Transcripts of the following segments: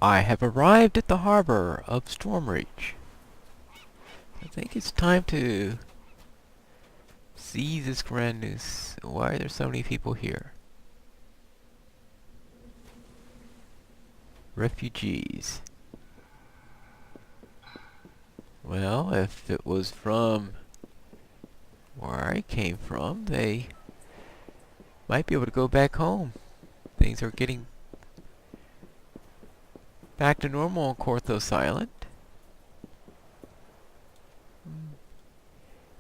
I have arrived at the harbor of Stormreach. I think it's time to see this grand news. Why are there so many people here? Refugees. Well, if it was from where I came from, they might be able to go back home. Things are getting back to normal on Korthos Island.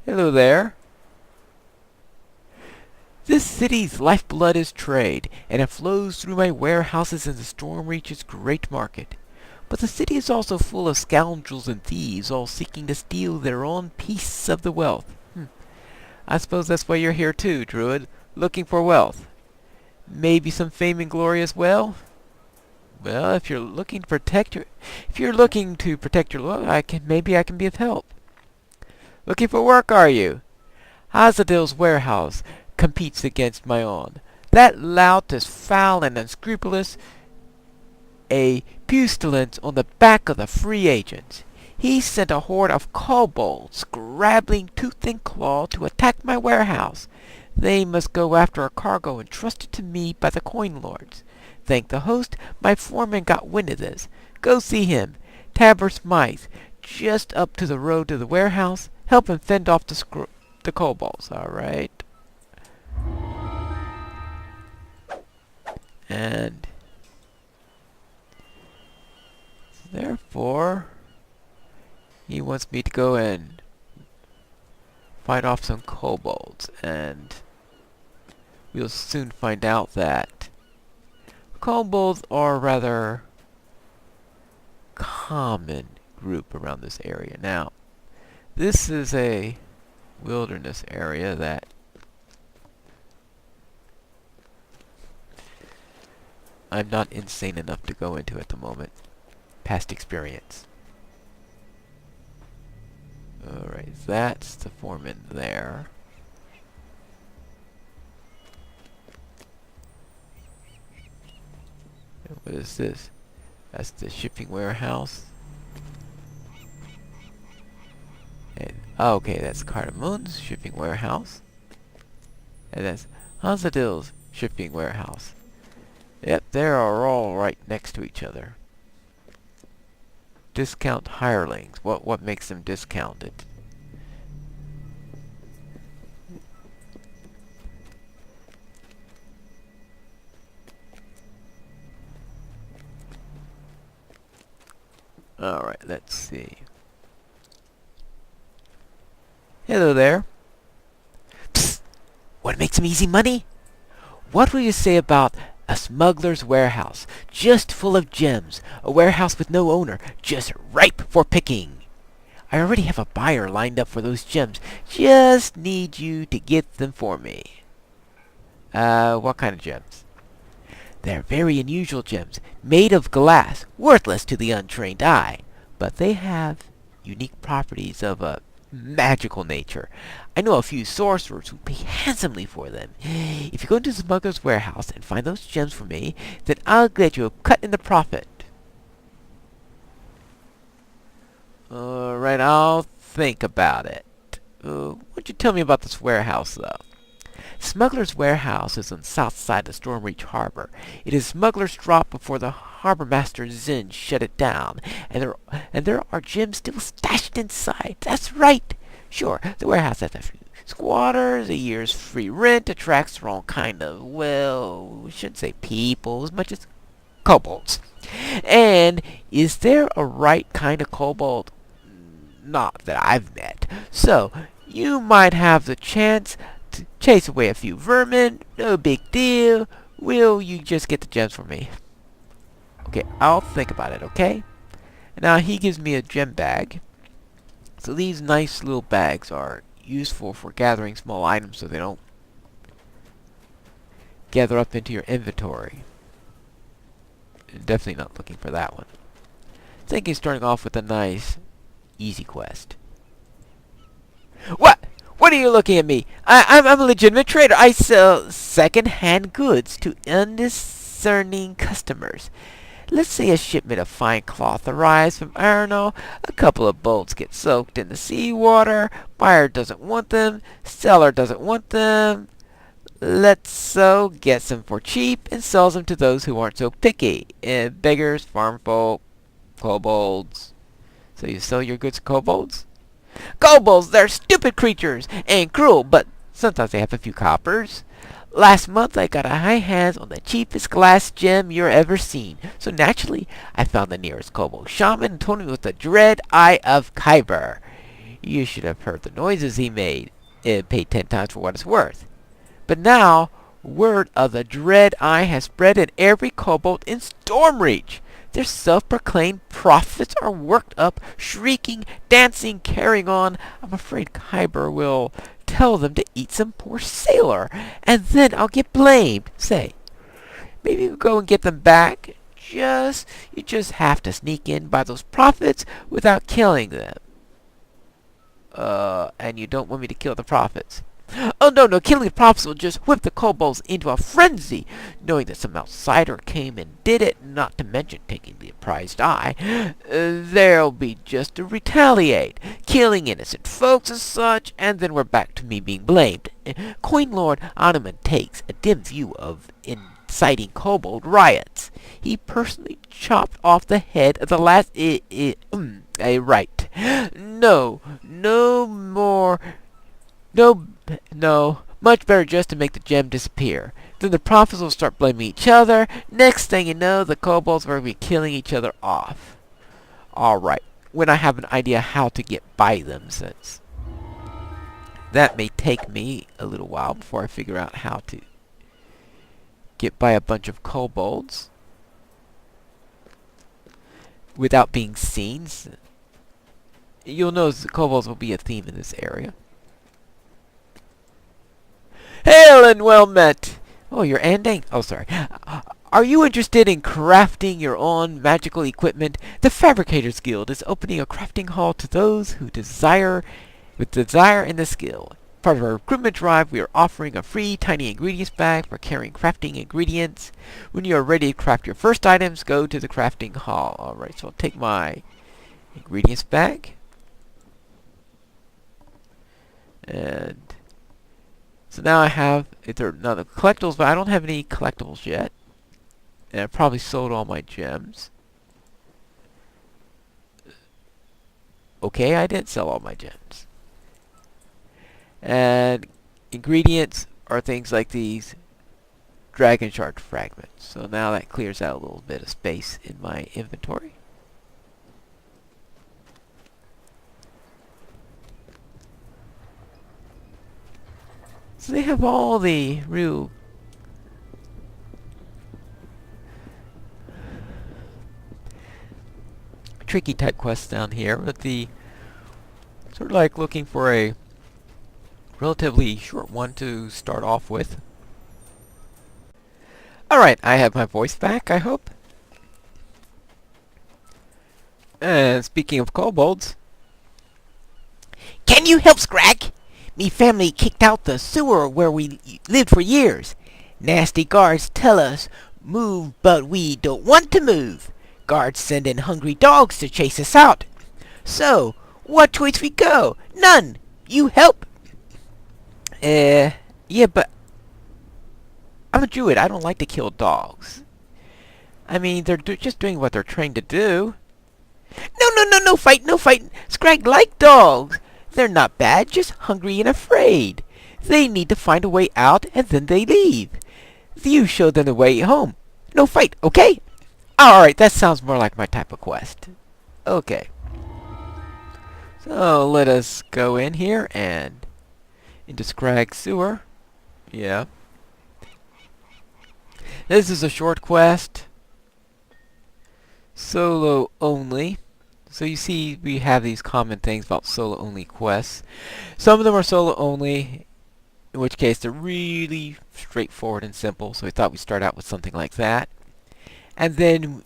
Hello there. This city's lifeblood is trade, and it flows through my warehouses in the Stormreach's great market. But the city is also full of scoundrels and thieves, all seeking to steal their own piece of the wealth. I suppose that's why you're here too, Druid, looking for wealth. Maybe some fame and glory as well? Well, if you're looking to protect your wealth, maybe I can be of help. Looking for work, are you? Azadil's warehouse competes against my own. That lout is foul and unscrupulous, a pestilence on the back of the free agents. He sent a horde of kobolds, scrabbling tooth and claw, to attack my warehouse. They must go after a cargo entrusted to me by the coin lords. Thank the host, my foreman got wind of this. Go see him, Tabor Smythe, just up to the road to the warehouse. Help him fend off the kobolds, all right? And therefore, he wants me to go and fight off some kobolds, and we'll soon find out that kobolds are a rather common group around this area. Now, this is a wilderness area that I'm not insane enough to go into at the moment. Past experience. Alright, that's the foreman there. And what is this? That's the shipping warehouse. And okay, that's Cardamon's shipping warehouse. And that's Hazadil's shipping warehouse. Yep, they are all right next to each other. Discount hirelings. What makes them discounted? Alright, let's see. Hello there. Psst! What makes some easy money? What will you say about a smuggler's warehouse, just full of gems, a warehouse with no owner, just ripe for picking? I already have a buyer lined up for those gems, just need you to get them for me. What kind of gems? They're very unusual gems, made of glass, worthless to the untrained eye, but they have unique properties of a magical nature. I know a few sorcerers who pay handsomely for them. If you go into the smuggler's warehouse and find those gems for me, then I'll get you a cut in the profit. Alright, I'll think about it. Why don't you tell me about this warehouse, though? Smuggler's warehouse is on the south side of Stormreach Harbor. It is smuggler's drop before the harbor master Zin shut it down, and there are gems still stashed inside. That's right. Sure, the warehouse has a few squatters, a year's free rent, attracts the wrong kind of, well, we shouldn't say people as much as kobolds. And is there a right kind of kobold? Not that I've met. So, you might have the chance to chase away a few vermin. No big deal. Will you just get the gems for me? Okay, I'll think about it, okay? Now, he gives me a gem bag. So these nice little bags are useful for gathering small items so they don't gather up into your inventory. Definitely not looking for that one. Thinking starting off with a nice, easy quest. What? What are you looking at me? I'm a legitimate trader. I sell second-hand goods to undiscerning customers. Let's say a shipment of fine cloth arrives from Arno. A couple of bolts get soaked in the seawater. Buyer doesn't want them. Seller doesn't want them. Let's so gets them for cheap and sells them to those who aren't so picky. Beggars, farm folk, kobolds. So you sell your goods to kobolds? Kobolds, they're stupid creatures and cruel, but sometimes they have a few coppers. Last month I got a high hands on the cheapest glass gem you're ever seen. So naturally, I found the nearest kobold shaman and told him it was the Dread Eye of Khyber. You should have heard the noises he made. It paid 10 times for what it's worth. But now, word of the Dread Eye has spread in every kobold in Stormreach. Their self-proclaimed prophets are worked up, shrieking, dancing, carrying on. I'm afraid Khyber will tell them to eat some poor sailor, and then I'll get blamed. Say, maybe we'll go and get them back. You just have to sneak in by those prophets without killing them. And you don't want me to kill the prophets? Oh, no, killing the prophets will just whip the kobolds into a frenzy, knowing that some outsider came and did it, not to mention taking the prized eye. They'll be just to retaliate, killing innocent folks and such, and then we're back to me being blamed. Coin Lord Anuman takes a dim view of inciting kobold riots. He personally chopped off the head of the last right. No, much better just to make the gem disappear. Then the prophets will start blaming each other. Next thing you know, the kobolds will be killing each other off. Alright, when I have an idea how to get by them, since that may take me a little while before I figure out how to get by a bunch of kobolds without being seen. You'll notice the kobolds will be a theme in this area. Hail and well met! Oh, you're ending? Oh, sorry. Are you interested in crafting your own magical equipment? The Fabricators Guild is opening a crafting hall to those who desire and the skill. Part of our recruitment drive, we are offering a free tiny ingredients bag for carrying crafting ingredients. When you are ready to craft your first items, go to the crafting hall. Alright, so I'll take my ingredients bag. And so now I have, now the collectibles, but I don't have any collectibles yet. And I probably sold all my gems. Okay, I did sell all my gems. And ingredients are things like these dragon shard fragments. So now that clears out a little bit of space in my inventory. So they have all the real tricky type quests down here, but the sort of like looking for a relatively short one to start off with. Alright, I have my voice back, I hope. And speaking of kobolds, can you help, Scrag? Me family kicked out the sewer where we lived for years. Nasty guards tell us move, but we don't want to move. Guards send in hungry dogs to chase us out. So, what choice we go? None. You help? Yeah, but I'm a druid. I don't like to kill dogs. I mean, they're just doing what they're trained to do. No fight, no fight. Scrag like dogs. They're not bad, just hungry and afraid. They need to find a way out, and then they leave. You show them the way home. No fight, okay? Alright, that sounds more like my type of quest. Okay. So, let us go in here and into Scrag Sewer. Yeah. This is a short quest. Solo only. So you see we have these common things about solo only quests. Some of them are solo only, in which case they're really straightforward and simple, so we thought we'd start out with something like that. And you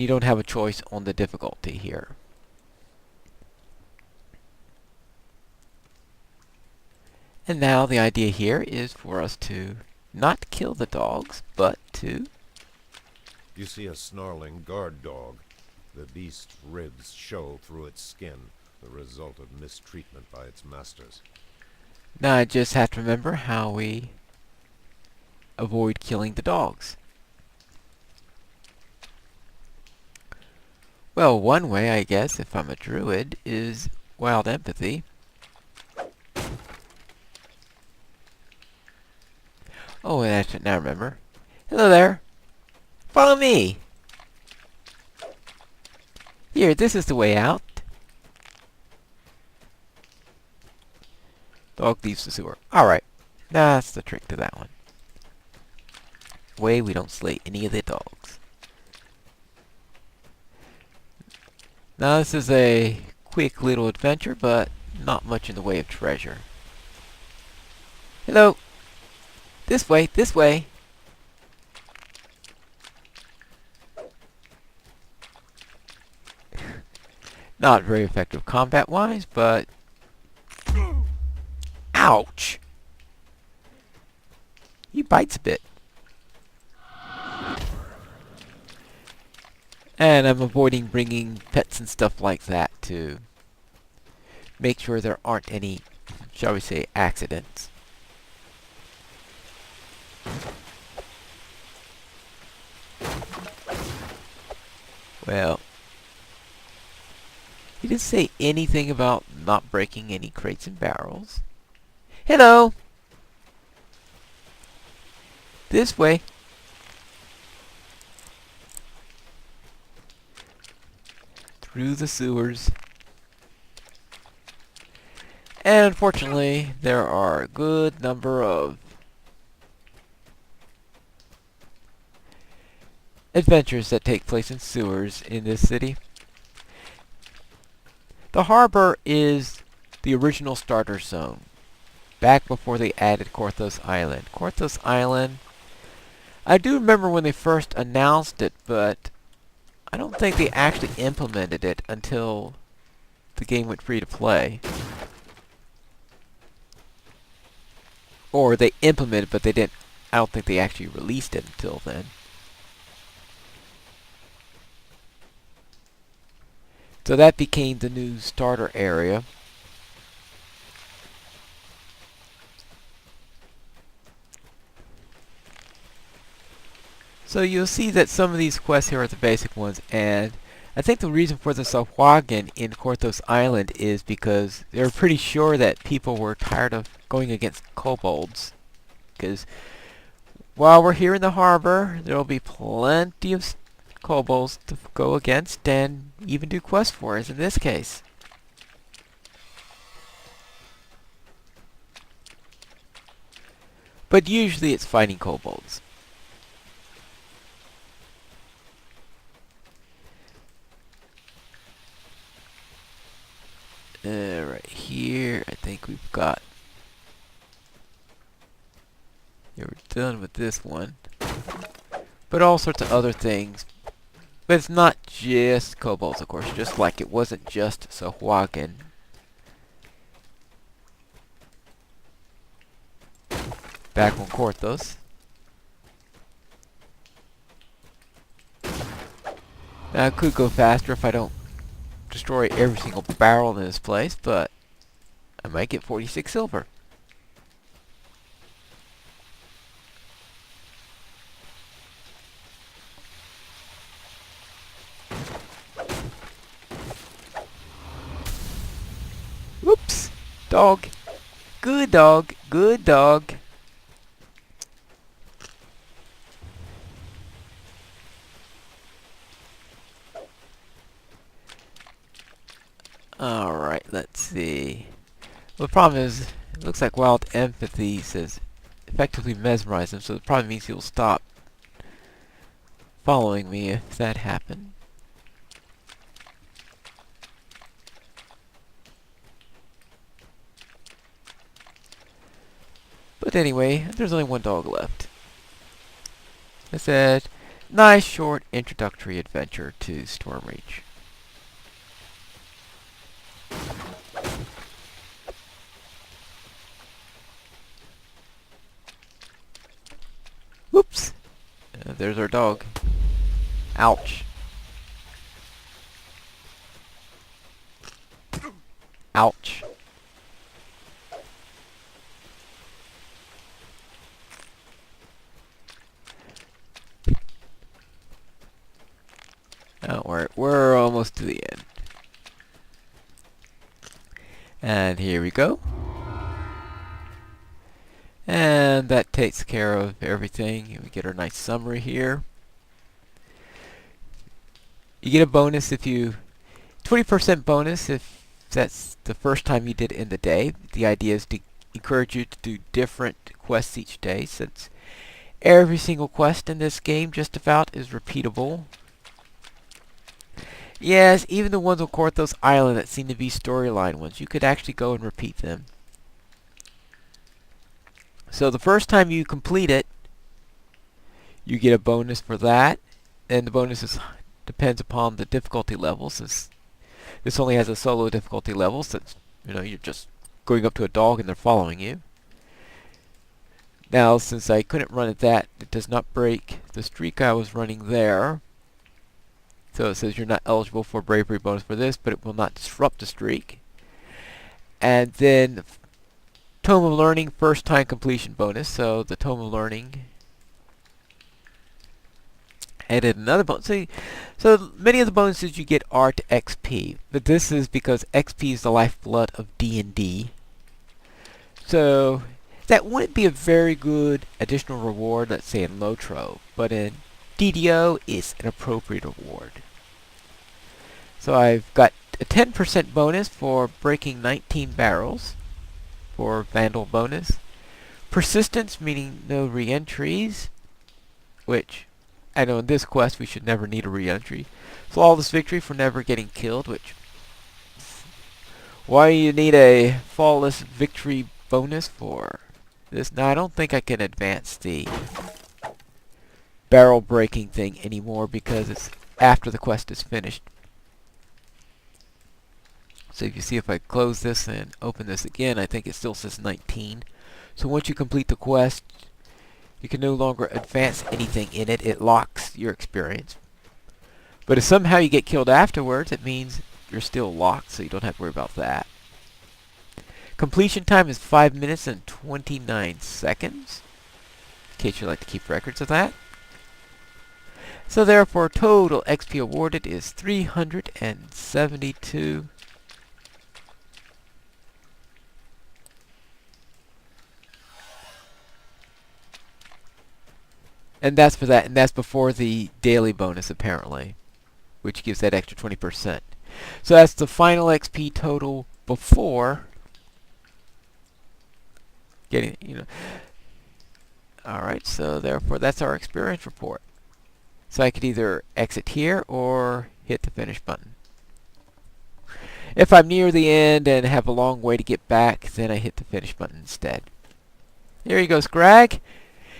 don't have a choice on the difficulty here. And now the idea here is for us to not kill the dogs, but to You see a snarling guard dog. The beast's ribs show through its skin, the result of mistreatment by its masters. Now I just have to remember how we avoid killing the dogs. Well, one way, I guess, if I'm a druid, is wild empathy. Oh, and I should now remember. Hello there. Follow me. Here, this is the way out. Dog leaves the sewer. Alright. That's the trick to that one. Way we don't slay any of the dogs. Now this is a quick little adventure, but not much in the way of treasure. Hello. This way, this way. Not very effective combat-wise, but... Ouch! He bites a bit. And I'm avoiding bringing pets and stuff like that to make sure there aren't any, shall we say, accidents. Well, he didn't say anything about not breaking any crates and barrels. Hello! This way. Through the sewers. And unfortunately, there are a good number of adventures that take place in sewers in this city. The harbor is the original starter zone, back before they added Korthos Island. Korthos Island, I do remember when they first announced it, but I don't think they actually implemented it until the game went free to play. Or they implemented, but they didn't. I don't think they actually released it until then. So that became the new starter area. So you'll see that some of these quests here are the basic ones, and I think the reason for the Sahuagin in Korthos Island is because they were pretty sure that people were tired of going against kobolds. Because while we're here in the harbor, there will be plenty of kobolds to go against and even do quests for, as in this case. But usually it's fighting kobolds. Right here, I think we've got... Yeah, we're done with this one. But all sorts of other things. But it's not just kobolds, of course, just like it wasn't just Sahuagin. Back on Korthos. Now, I could go faster if I don't destroy every single barrel in this place, but I might get 46 silver. Whoops! Dog. Good dog. Good dog. Alright, let's see. Well, the problem is, it looks like wild empathy says effectively mesmerize him, so it probably means he'll stop following me if that happened. But anyway, there's only one dog left. I said, nice short introductory adventure to Stormreach. Whoops! There's our dog. Ouch. Ouch. Don't worry, we're almost to the end. And here we go. And that takes care of everything. We get our nice summary here. You get a bonus if you... 20% bonus if that's the first time you did it in the day. The idea is to encourage you to do different quests each day, since every single quest in this game just about is repeatable. Yes, even the ones on Korthos Island that seem to be storyline ones, you could actually go and repeat them. So the first time you complete it, you get a bonus for that, and the bonus depends upon the difficulty level, since this only has a solo difficulty level, since you're just going up to a dog and they're following you. Now, since I couldn't run at that, it does not break the streak I was running there. So it says you're not eligible for bravery bonus for this, but it will not disrupt the streak. And then Tome of Learning first time completion bonus. So the Tome of Learning added another bonus. So many of the bonuses you get are to XP, but this is because XP is the lifeblood of D&D. So that wouldn't be a very good additional reward, let's say in Lotro, but in DDO is an appropriate reward. So I've got a 10% bonus for breaking 19 barrels for Vandal bonus. Persistence, meaning no re-entries, which I know in this quest we should never need a re-entry. Flawless victory for never getting killed, which... why you need a flawless victory bonus for this? Now I don't think I can advance the barrel breaking thing anymore because it's after the quest is finished. So if you see, if I close this and open this again, I think it still says 19. So once you complete the quest, you can no longer advance anything in it. It locks your experience. But if somehow you get killed afterwards, it means you're still locked, so you don't have to worry about that. Completion time is 5 minutes and 29 seconds, in case you'd like to keep records of that. So therefore, total XP awarded is 372. And that's for that, and that's before the daily bonus, apparently, which gives that extra 20%. So that's the final XP total before getting, Alright, so therefore that's our experience report. So I could either exit here or hit the finish button. If I'm near the end and have a long way to get back, then I hit the finish button instead. Here you go, Scrag.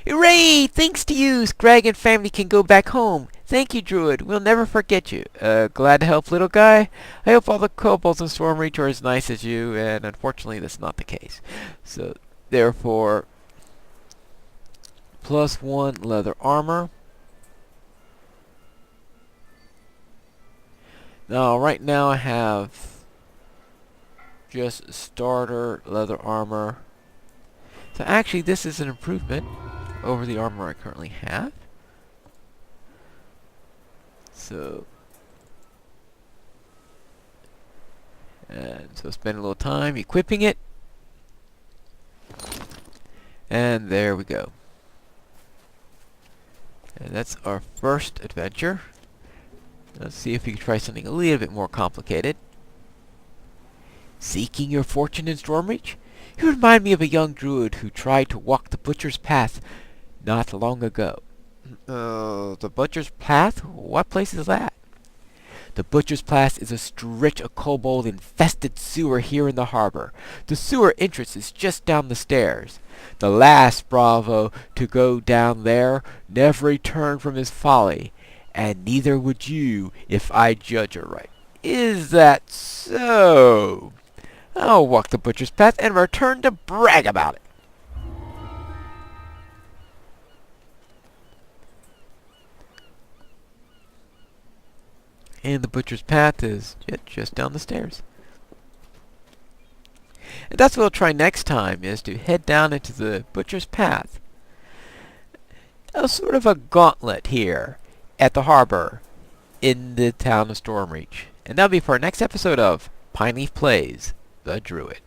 Hooray! Thanks to you, Scrag and family can go back home. Thank you, Druid. We'll never forget you. Glad to help, little guy. I hope all the kobolds in Stormreach are as nice as you, and unfortunately that's not the case. So, therefore, +1 leather armor. Now, right now I have just starter leather armor. So actually this is an improvement over the armor I currently have. So spend a little time equipping it. And there we go. And that's our first adventure. Let's see if we can try something a little bit more complicated. Seeking your fortune in Stormreach? You remind me of a young druid who tried to walk the Butcher's Path not long ago. The Butcher's Path? What place is that? The Butcher's Path is a stretch of kobold-infested sewer here in the harbor. The sewer entrance is just down the stairs. The last Bravo to go down there never returned from his folly, and neither would you if I judge aright. Is that so? I'll walk the Butcher's Path and return to brag about it. And the butcher's path is just down the stairs. And that's what we'll try next time, is to head down into the butcher's path. A sort of a gauntlet here at the harbor in the town of Stormreach. And that'll be for our next episode of Pineleaf Plays the Druid.